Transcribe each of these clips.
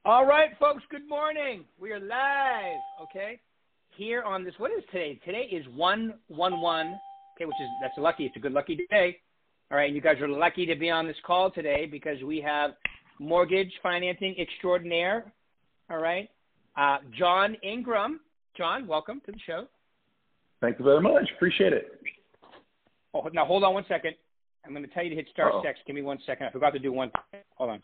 All right, folks, good morning. We are live, okay? Here on this, what is today? Today is 1/11, okay, that's lucky. It's a good lucky day. All right, and you guys are lucky to be on this call today because we have mortgage financing extraordinaire, all right? John Ingram. John, welcome to the show. Thank you very much. Appreciate it. Oh, now, hold on one second. I'm going to tell you to hit star six. Give me 1 second. I forgot to do one. Hold on.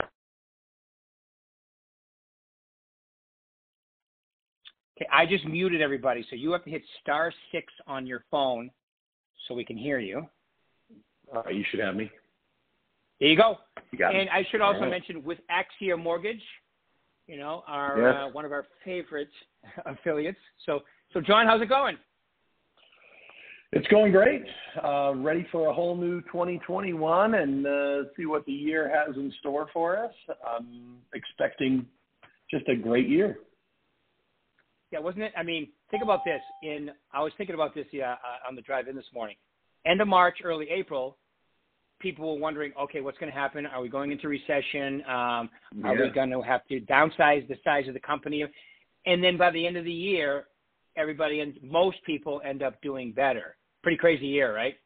Okay, I just muted everybody, so you have to hit star 6 on your phone so we can hear you. You should have me. There you go. You got and me. I should also mention with Axia Mortgage, one of our favorite affiliates. So John, how's it going? It's going great. Ready for a whole new 2021 and see what the year has in store for us. I'm expecting just a great year. Yeah, wasn't it? I mean, think about this. I was thinking about this on the drive in this morning. End of March, early April, people were wondering, okay, what's going to happen? Are we going into recession? Are we going to have to downsize the size of the company? And then by the end of the year, everybody and most people end up doing better. Pretty crazy year, right?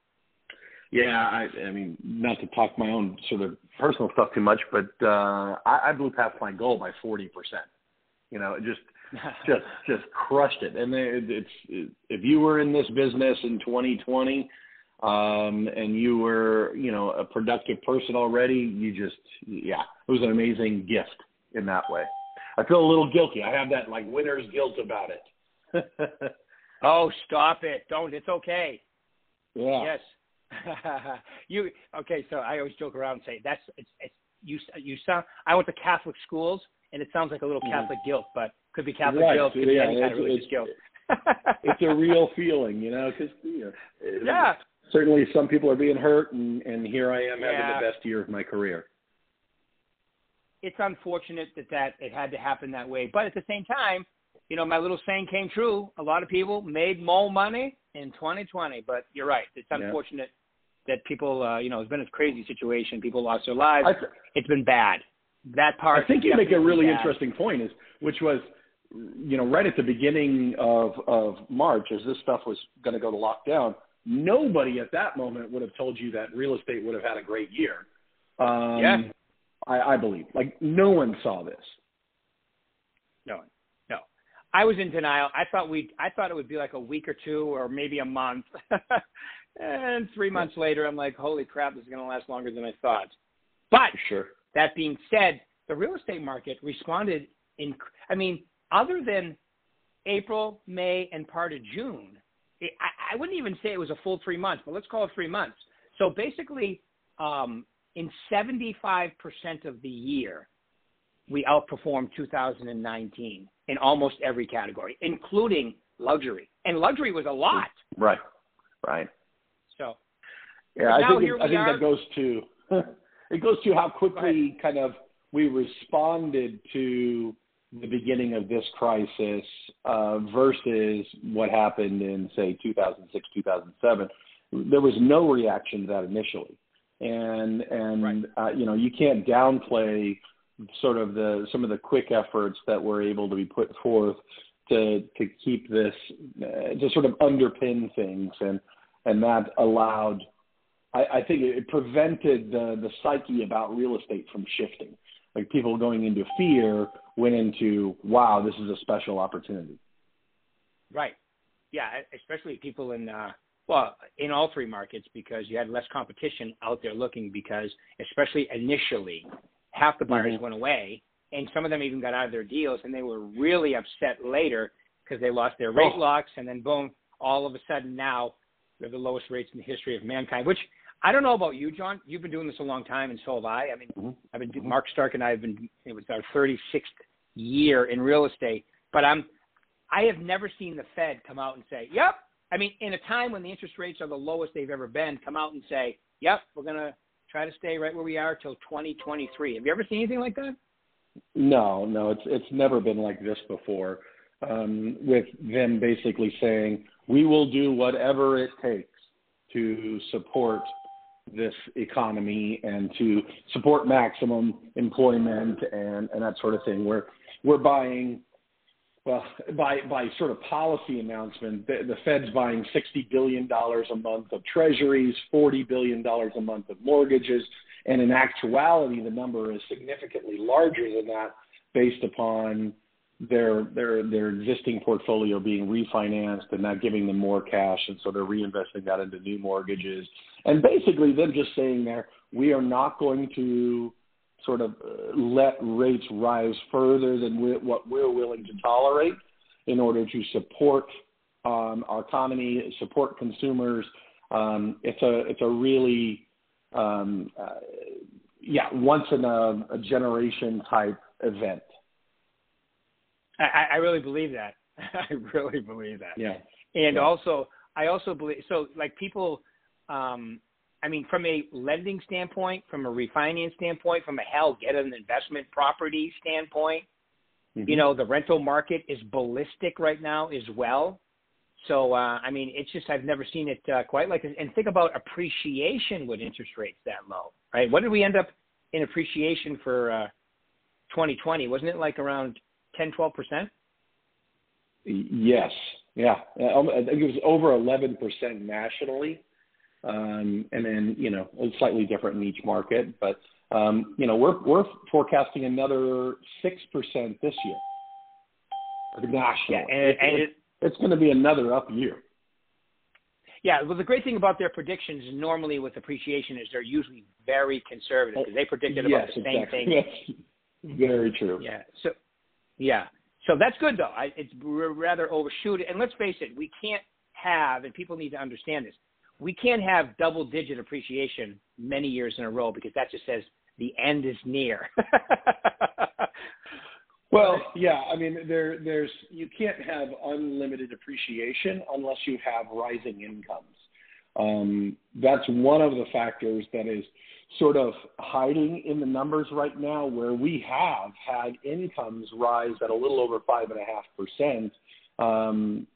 Yeah, I mean, not to talk my own sort of personal stuff too much, but I blew past my goal by 40%. Just crushed it. And if you were in this business in 2020 and you were, a productive person already, it was an amazing gift in that way. I feel a little guilty. I have that like winner's guilt about it. Oh, stop it. Don't. It's okay. Yeah. Yes. Okay, so I always joke around and say you sound, I went to Catholic schools and it sounds like a little Catholic guilt, but could be Catholic guilt, could be any kind of religious guilt. It's a real feeling, because certainly some people are being hurt, and here I am having the best year of my career. It's unfortunate that it had to happen that way, but at the same time, my little saying came true. A lot of people made more money in 2020, but you're right. It's unfortunate that people, it's been a crazy situation. People lost their lives. It's been bad. That part. I think you make a really interesting point, which was, right at the beginning of March, as this stuff was going to go to lockdown, nobody at that moment would have told you that real estate would have had a great year. I believe. Like, no one saw this. No. I was in denial. I thought it would be like a week or two or maybe a month. And 3 months later, I'm like, holy crap, this is going to last longer than I thought. But that being said, the real estate market responded other than April, May, and part of June, I wouldn't even say it was a full 3 months, but let's call it 3 months. So basically, in 75% of the year, we outperformed 2019 in almost every category, including luxury. And luxury was a lot. Right. So, I think that goes to it goes to how quickly kind of we responded to the beginning of this crisis versus what happened in, say, 2006, 2007. There was no reaction to that initially. And you can't downplay sort of some of the quick efforts that were able to be put forth to keep this, to sort of underpin things. And that allowed, I think it prevented the psyche about real estate from shifting. Like people going into fear went into, wow, this is a special opportunity. Right. Yeah, especially people in all three markets, because you had less competition out there looking, because especially initially, half the buyers went away, and some of them even got out of their deals, and they were really upset later because they lost their rate locks, and then boom, all of a sudden now they're the lowest rates in the history of mankind, which I don't know about you, John. You've been doing this a long time, and so have I. I mean, Mark Stark and I have been, it was our 36th year in real estate, but I have never seen the Fed come out and say, yep. I mean, in a time when the interest rates are the lowest they've ever been, come out and say, yep, we're going to try to stay right where we are till 2023. Have you ever seen anything like that? No, it's never been like this before, with them basically saying, we will do whatever it takes to support this economy and to support maximum employment and that sort of thing, where we're buying, well, by sort of policy announcement, the Fed's buying $60 billion a month of treasuries, $40 billion a month of mortgages, and in actuality, the number is significantly larger than that based upon their existing portfolio being refinanced and not giving them more cash, and so they're reinvesting that into new mortgages. And basically them just saying there, we are not going to sort of let rates rise further than what we're willing to tolerate in order to support our economy, support consumers. It's a really, once in a generation type event. I really believe that. I really believe that. Yeah. And also, I also believe, so like people, I mean, from a lending standpoint, from a refinance standpoint, from get an investment property standpoint, you know, the rental market is ballistic right now as well. So, I mean, it's just, I've never seen it quite like this. And think about appreciation with interest rates that low, right? What did we end up in appreciation for 2020? Wasn't it like around 10-12%? Yes. Yeah. I think it was over 11% nationally. And then, you know, it's slightly different in each market. But, you know, we're forecasting another 6% this year. Nationally. Yeah, and it's going to be another up year. Yeah, well, the great thing about their predictions normally with appreciation is they're usually very conservative because they predicted about the same thing. Yes, very true. Yeah. So that's good, though. It's rather overshoot it. And let's face it, we can't have, and people need to understand this, we can't have double-digit appreciation many years in a row because that just says the end is near. Well, yeah, I mean, there's you can't have unlimited appreciation unless you have rising incomes. That's one of the factors that is sort of hiding in the numbers right now, where we have had incomes rise at a little over 5.5%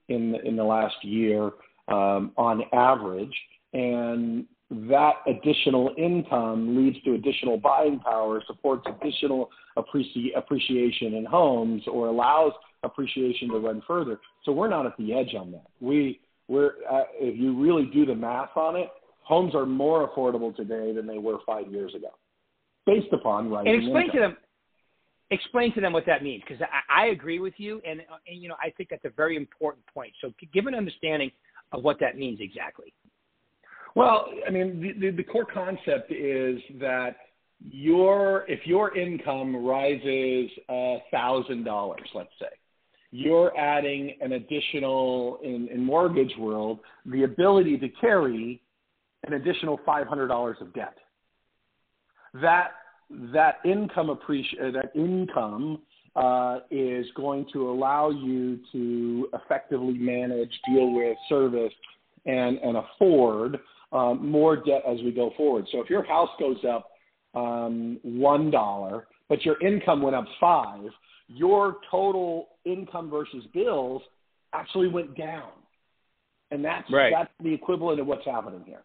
in the last year on average, and that additional income leads to additional buying power, supports additional appreciation in homes, or allows appreciation to run further. So we're not at the edge on that. We're if you really do the math on it, homes are more affordable today than they were 5 years ago, based upon rising income. Explain to them what that means, because I agree with you, and you know, I think that's a very important point. So give an understanding of what that means exactly. Well, I mean, the core concept is that if your income rises $1,000, let's say, you're adding an additional, in mortgage world, the ability to carry an additional $500 of debt. That income is going to allow you to effectively manage, deal with, service, and afford more debt as we go forward. So if your house goes up $1, but your income went up $5, your total income versus bills actually went down, and that's the equivalent of what's happening here.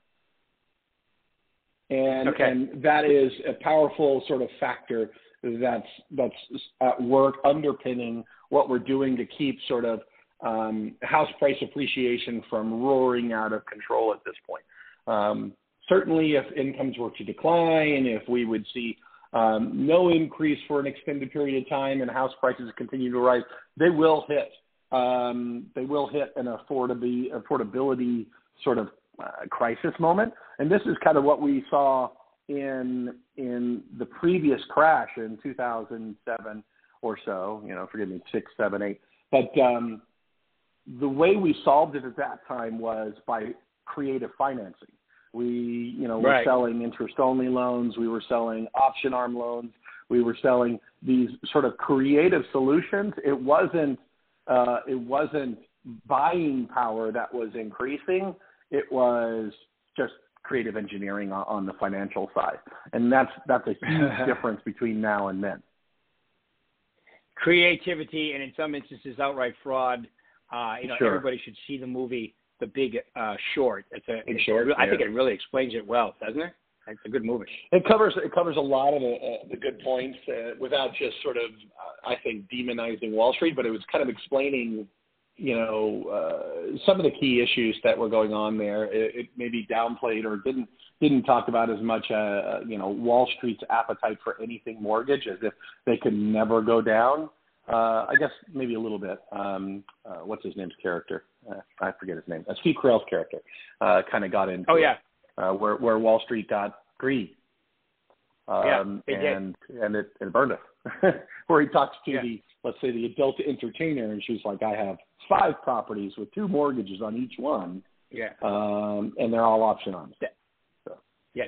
And that is a powerful sort of factor that's at work underpinning what we're doing to keep sort of house price appreciation from roaring out of control at this point. Certainly, if incomes were to decline, if we would see no increase for an extended period of time and house prices continue to rise, they will hit an affordability sort of crisis moment. And this is kind of what we saw in the previous crash in 2007 or so, you know, forgive me, 6, 7, 8. But the way we solved it at that time was by creative financing. We, you know, were selling interest-only loans. We were selling option arm loans. We were selling these sort of creative solutions. It wasn't buying power that was increasing. It was just creative engineering on the financial side, and that's a huge difference between now and then. Creativity, and in some instances, outright fraud. Everybody should see the movie The Big Short. I think it really explains it well, doesn't it? It's a good movie. It covers a lot of the good points without just sort of, I think, demonizing Wall Street, but it was kind of explaining, some of the key issues that were going on there. It maybe downplayed or didn't talk about as much, Wall Street's appetite for anything mortgage, as if they could never go down. I guess maybe a little bit. What's his name's character? I forget his name. Steve Carell's character kind of got into. Oh yeah. Where Wall Street got greedy. And it burned us. Where he talks to let's say the adult entertainer, and she's like, I have 5 properties with 2 mortgages on each one. Yeah. And they're all option on. So. Yeah.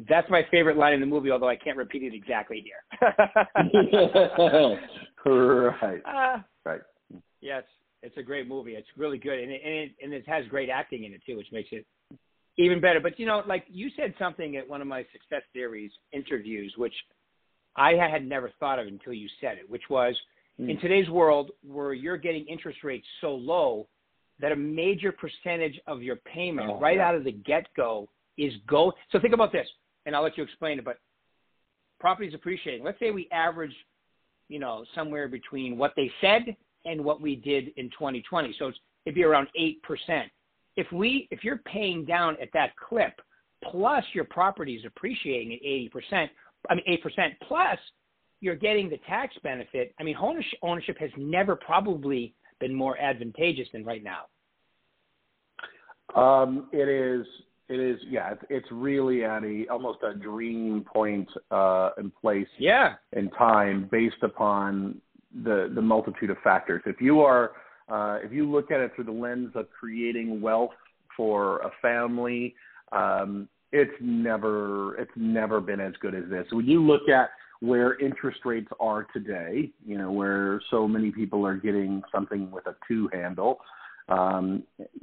That's my favorite line in the movie, although I can't repeat it exactly here. Right. Yes, it's a great movie. It's really good, and it has great acting in it too, which makes it even better. But like you said something at one of my Success Series interviews, which I had never thought of until you said it, which was in today's world where you're getting interest rates so low that a major percentage of your payment out of the get-go is So think about this, and I'll let you explain it, but property's appreciating. Let's say we average, somewhere between what they said and what we did in 2020. So it'd be around 8%. If you're paying down at that clip, plus your property is appreciating at 8%, plus you're getting the tax benefit. I mean, ownership has never probably been more advantageous than right now. It is. It's really at almost a dream point in place. Yeah. In time, based upon the multitude of factors. If you look at it through the lens of creating wealth for a family, it's never been as good as this. When you look at where interest rates are today, where so many people are getting something with a 2 handle,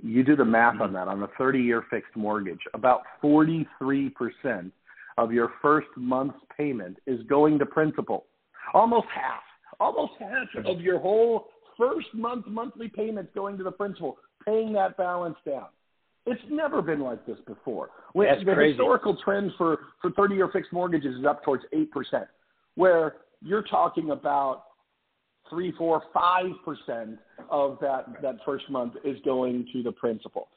you do the math on that. On a 30-year fixed mortgage, about 43% of your first month's payment is going to principal. Almost half of your whole first monthly payments going to the principal, paying that balance down. It's never been like this before. That's the crazy. Historical trend for 30-year fixed mortgages is up towards 8%, where you're talking about 3, 4, 5% of that first month is going to the principal.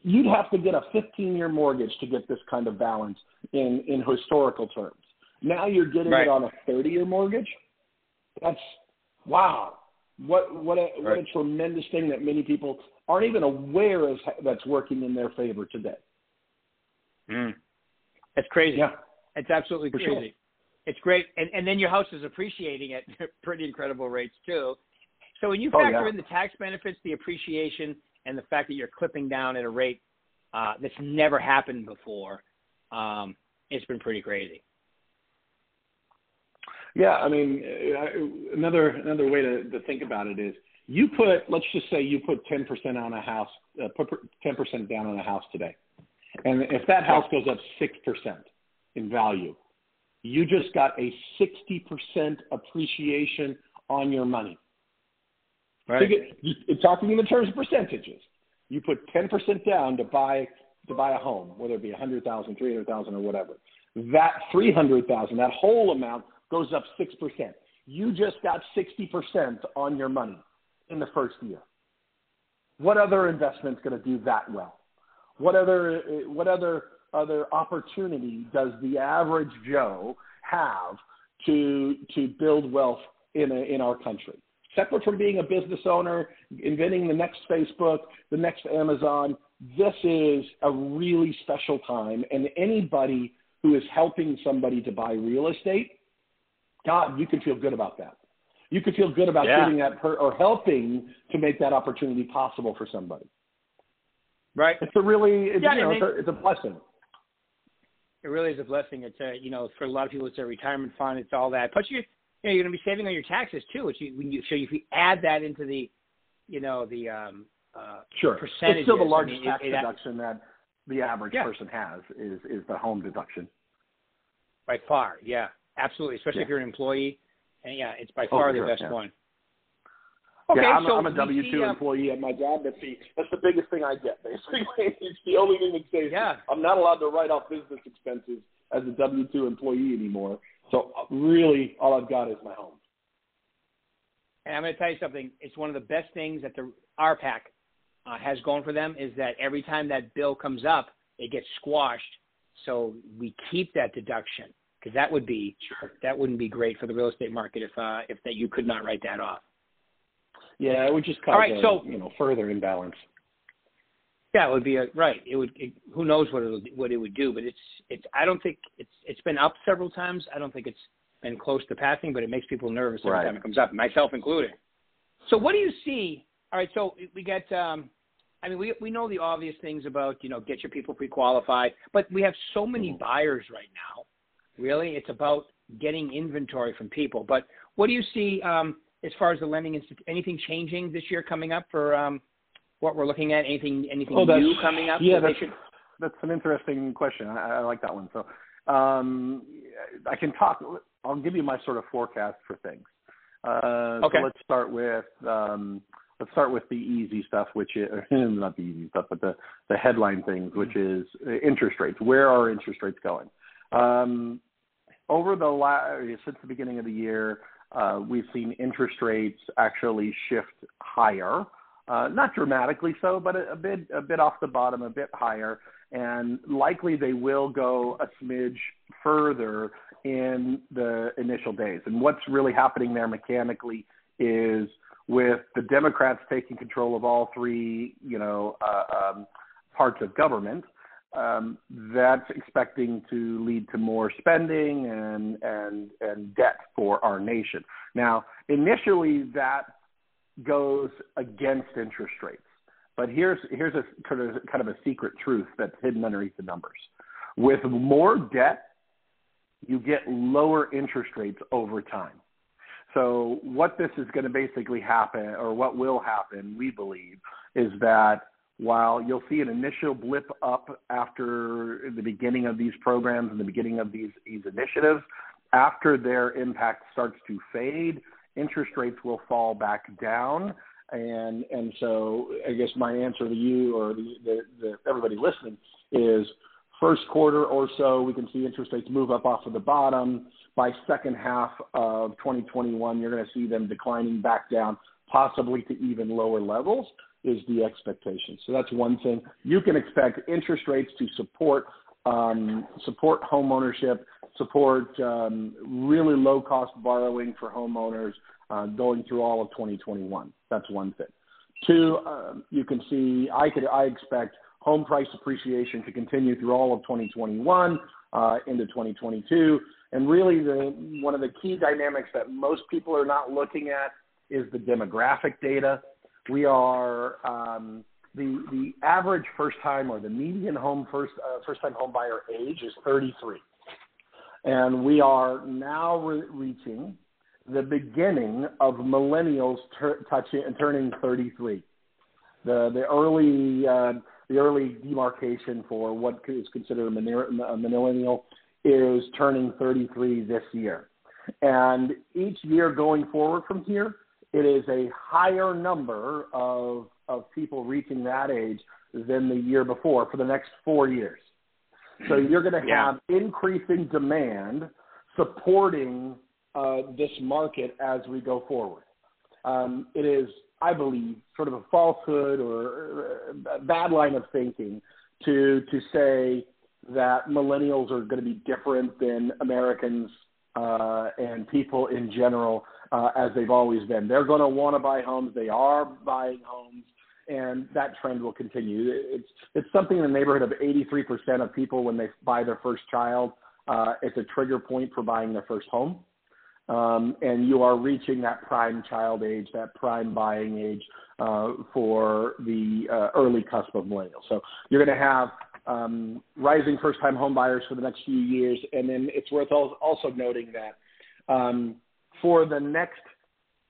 You'd have to get a 15-year mortgage to get this kind of balance in historical terms. Now you're getting it on a 30-year mortgage. That's wow. What a tremendous thing that many people aren't even aware of that's working in their favor today. That's crazy. Yeah. It's absolutely For crazy. Sure. It's great. And then your house is appreciating at pretty incredible rates too. So when you factor in the tax benefits, the appreciation, and the fact that you're clipping down at a rate that's never happened before, it's been pretty crazy. Yeah, I mean, another way to think about it is let's just say you put 10% on a house, put 10% down on a house today. And if that house goes up 6% in value, you just got a 60% appreciation on your money. Right. So talking in the terms of percentages, you put 10% down to buy a home, whether it be $100,000, $300,000, or whatever. That $300,000, that whole amount goes up 6%. You just got 60% on your money in the first year. What other investment's going to do that well? What other opportunity does the average Joe have to build wealth in our country? Separate from being a business owner, inventing the next Facebook, the next Amazon, this is a really special time. And anybody who is helping somebody to buy real estate, God, you can feel good about that. You can feel good about getting that or helping to make that opportunity possible for somebody. Right. It's a blessing. It really is a blessing. It's for a lot of people, it's a retirement fund. It's all that. Plus, you're going to be saving on your taxes too. Which if you add that into the sure, percentages, it's still the largest tax deduction that the average person has is the home deduction. By far, yeah, absolutely. Especially if you're an employee, and it's by far the best one. Okay, yeah, so I'm a W-2 employee at my job. That's the biggest thing I get, basically. It's the only thing that says I'm not allowed to write off business expenses as a W-2 employee anymore. So really, all I've got is my home. And I'm going to tell you something. It's one of the best things that the RPAC has going for them is that every time that bill comes up, it gets squashed. So we keep that deduction because that wouldn't be great for the real estate market if that you could not write that off. Yeah, it would just cause further imbalance. Yeah, it would be who knows what it would do, but it's I don't think it's been up several times. I don't think it's been close to passing, but it makes people nervous every time it comes up, myself included. So what do you see? All right, so we get we know the obvious things about, get your people pre-qualified, but we have so many buyers right now. Really, it's about getting inventory from people. But what do you see as far as the lending anything changing this year coming up for what we're looking at? Anything new coming up? Yeah, that's an interesting question. I like that one. So I can talk. I'll give you my sort of forecast for things. Okay. So let's start with the easy stuff, which is not the easy stuff, but the headline things, which is interest rates. Where are interest rates going? Over since the beginning of the year, we've seen interest rates actually shift higher, not dramatically so, but a bit off the bottom, a bit higher, and likely they will go a smidge further in the initial days. And what's really happening there mechanically is with the Democrats taking control of all three, parts of government, that's expecting to lead to more spending and debt for our nation. Now, initially that goes against interest rates, but here's a kind of a secret truth that's hidden underneath the numbers. With more debt, you get lower interest rates over time. So what this is going to basically happen, or what will happen, we believe, is that while you'll see an initial blip up after the beginning of these programs and the beginning of these initiatives, after their impact starts to fade, interest rates will fall back down. And so I guess my answer to you or the everybody listening is first quarter or so, we can see interest rates move up off of the bottom. By second half of 2021, you're going to see them declining back down, possibly to even lower levels is the expectation. So that's one thing. You can expect interest rates to support home ownership, support really low-cost borrowing for homeowners going through all of 2021. That's one thing. Two, you can see I expect home price appreciation to continue through all of 2021 into 2022. And really one of the key dynamics that most people are not looking at is the demographic data. We are the average first-time or the median first-time home buyer age is 33. And we are now reaching the beginning of millennials turning 33. The early demarcation for what is considered a millennial is turning 33 this year. And each year going forward from here, it is a higher number of people reaching that age than the year before for the next 4 years. So you're going to have increasing demand supporting this market as we go forward. It is, I believe, sort of a falsehood or a bad line of thinking to say that millennials are going to be different than Americans and people in general as they've always been. They're going to want to buy homes. They are buying homes, and that trend will continue. It's something in the neighborhood of 83% of people when they buy their first child. It's a trigger point for buying their first home. And you are reaching that prime child age, that prime buying age for the early cusp of millennials. So you're going to have rising first-time home buyers for the next few years. And then it's worth also noting that for the next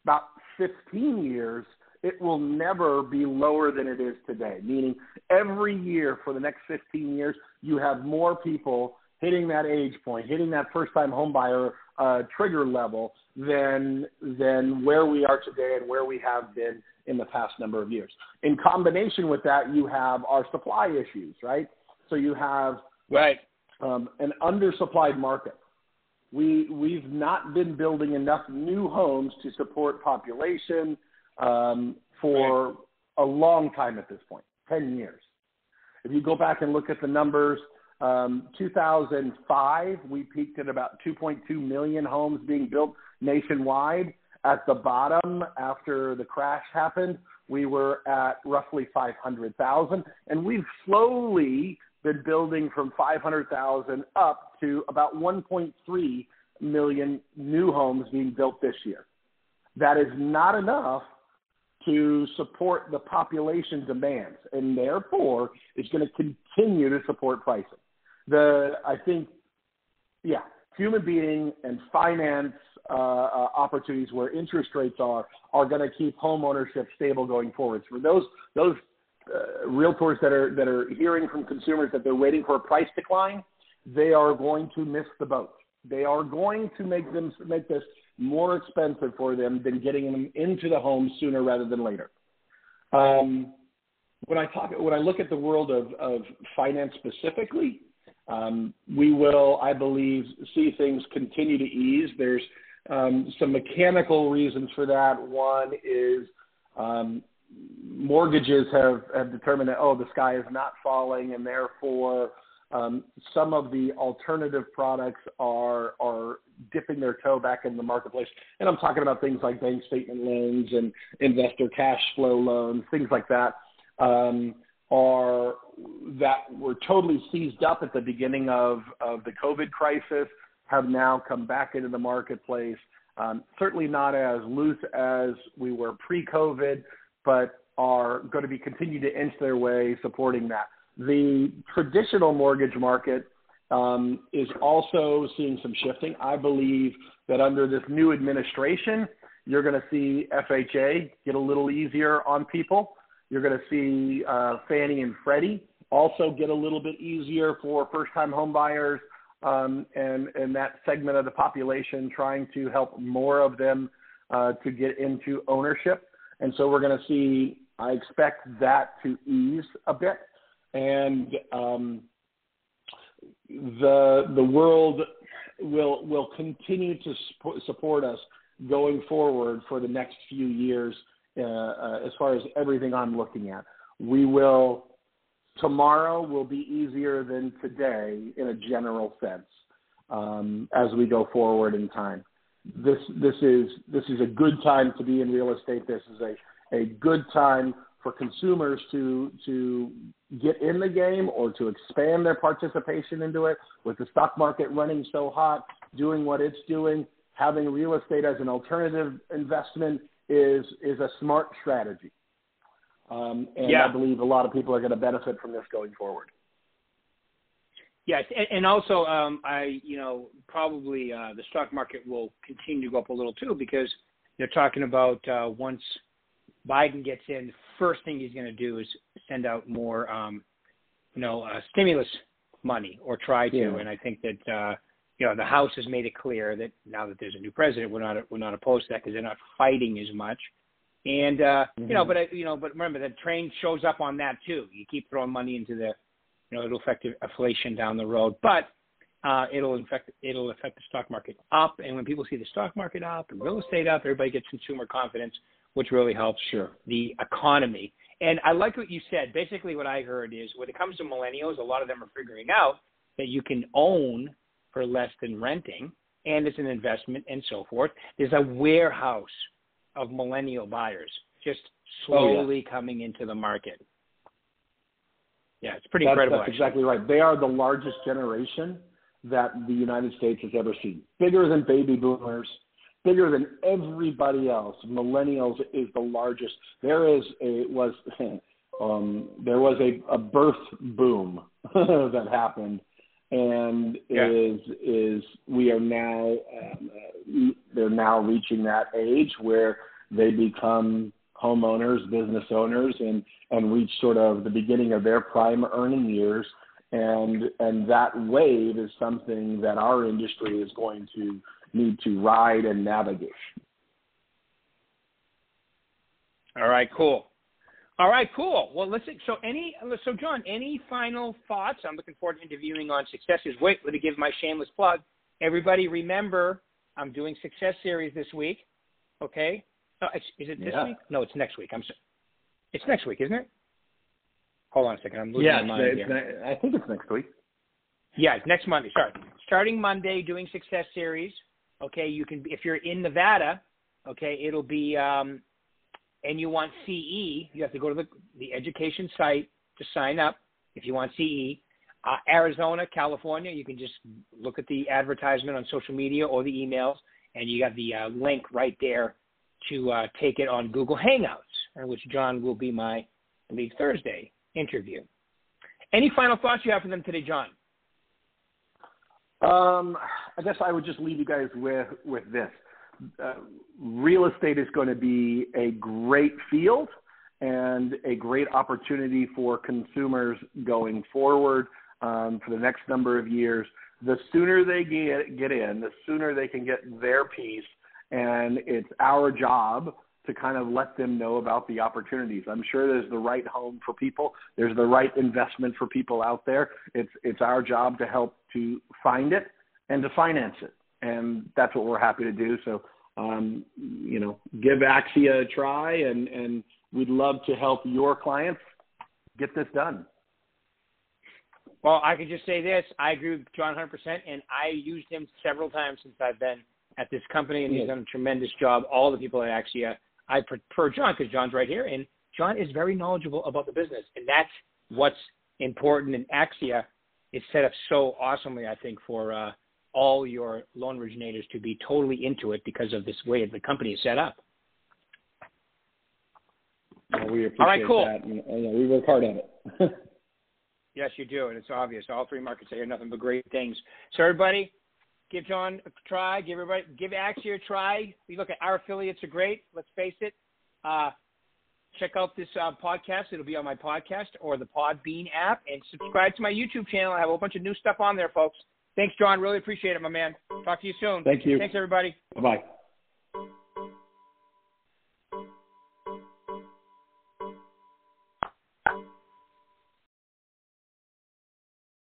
about 15 years, it will never be lower than it is today, meaning every year for the next 15 years, you have more people hitting that age point, hitting that first-time home buyer trigger level than where we are today and where we have been in the past number of years. In combination with that, you have our supply issues, right? So you have an undersupplied market. We've not been building enough new homes to support population for a long time at this point, 10 years. If you go back and look at the numbers, 2005, we peaked at about 2.2 million homes being built nationwide. At the bottom, after the crash happened, we were at roughly 500,000, and we've slowly been building from 500,000 up to about 1.3 million new homes being built this year. That is not enough to support the population demands, and therefore it's going to continue to support pricing. I think, human being and finance opportunities where interest rates are going to keep home ownership stable going forward. For those realtors that are hearing from consumers that they're waiting for a price decline, they are going to miss the boat. They are going to make this more expensive for them than getting them into the home sooner rather than later. When I look at the world of finance specifically, we will, I believe, see things continue to ease. There's some mechanical reasons for that. One is mortgages have determined that, the sky is not falling, and therefore some of the alternative products are dipping their toe back in the marketplace. And I'm talking about things like bank statement loans and investor cash flow loans, things like that, that were totally seized up at the beginning of the COVID crisis, have now come back into the marketplace. Certainly not as loose as we were pre-COVID, but are going to be continue to inch their way supporting that. The traditional mortgage market is also seeing some shifting. I believe that under this new administration, you're going to see FHA get a little easier on people. You're going to see Fannie and Freddie also get a little bit easier for first-time home buyers and that segment of the population, trying to help more of them to get into ownership. And so we're going to see, I expect that to ease a bit. And the world will continue to support us going forward for the next few years as far as everything I'm looking at. Tomorrow will be easier than today in a general sense as we go forward in time. This is a good time to be in real estate. This is a good time for consumers to get in the game or to expand their participation into it. With the stock market running so hot, doing what it's doing, having real estate as an alternative investment is a smart strategy. I believe a lot of people are going to benefit from this going forward. Yes, and also probably the stock market will continue to go up a little too, because they're talking about once Biden gets in, the first thing he's going to do is send out more, stimulus money, or try to. Yeah. And I think that the House has made it clear that now that there's a new president, we're not opposed to that, because they're not fighting as much. And but remember, the train shows up on that too. You keep throwing money into it'll affect inflation down the road, but it'll affect the stock market up. And when people see the stock market up and real estate up, everybody gets consumer confidence, which really helps the economy. And I like what you said. Basically, what I heard is when it comes to millennials, a lot of them are figuring out that you can own for less than renting, and it's an investment and so forth. There's a warehouse of millennial buyers just slowly coming into the market. Yeah, it's pretty incredible. That's exactly right. They are the largest generation that the United States has ever seen. Bigger than baby boomers, bigger than everybody else. Millennials is the largest. There was a birth boom that happened, and we are now they're now reaching that age where they become homeowners, business owners, and reach sort of the beginning of their prime earning years. And that wave is something that our industry is going to need to ride and navigate. All right, cool. Well, listen. So John, any final thoughts? I'm looking forward to interviewing on successes. Wait, let me give my shameless plug. Everybody, remember, I'm doing Success Series this week. Okay. No, is it this week? No, it's next week. It's next week, isn't it? Hold on a second. I'm losing my mind here. I think it's next week. Yeah, it's next Monday. Sorry. Starting Monday, doing Success Series. Okay, you can, if you're in Nevada, okay, it'll be, and you want CE, you have to go to the education site to sign up if you want CE. Arizona, California, you can just look at the advertisement on social media or the emails, and you got the link right there to take it on Google Hangouts, which John will be my, I believe, Thursday interview. Any final thoughts you have for them today, John? I guess I would just leave you guys with this. Real estate is going to be a great field and a great opportunity for consumers going forward for the next number of years. The sooner they get in, the sooner they can get their piece, and it's our job to kind of let them know about the opportunities. I'm sure there's the right home for people. There's the right investment for people out there. It's our job to help to find it and to finance it. And that's what we're happy to do. So, give Axia a try, and we'd love to help your clients get this done. Well, I can just say this. I agree with John 100%, and I used him several times since I've been at this company, and he's done a tremendous job. All the people at Axia, I prefer John because John's right here, and John is very knowledgeable about the business, and that's what's important. And Axia is set up so awesomely, I think, for all your loan originators to be totally into it because of this way the company is set up. Well, we appreciate that, and we work hard at it. Yes, you do, and it's obvious. All three markets I hear nothing but great things. So everybody, give John a try. Give Axia a try. We look at our affiliates are great. Let's face it. Check out this podcast. It'll be on my podcast or the Podbean app, and subscribe to my YouTube channel. I have a whole bunch of new stuff on there, folks. Thanks, John. Really appreciate it, my man. Talk to you soon. Thank you. Thanks, everybody. Bye-bye.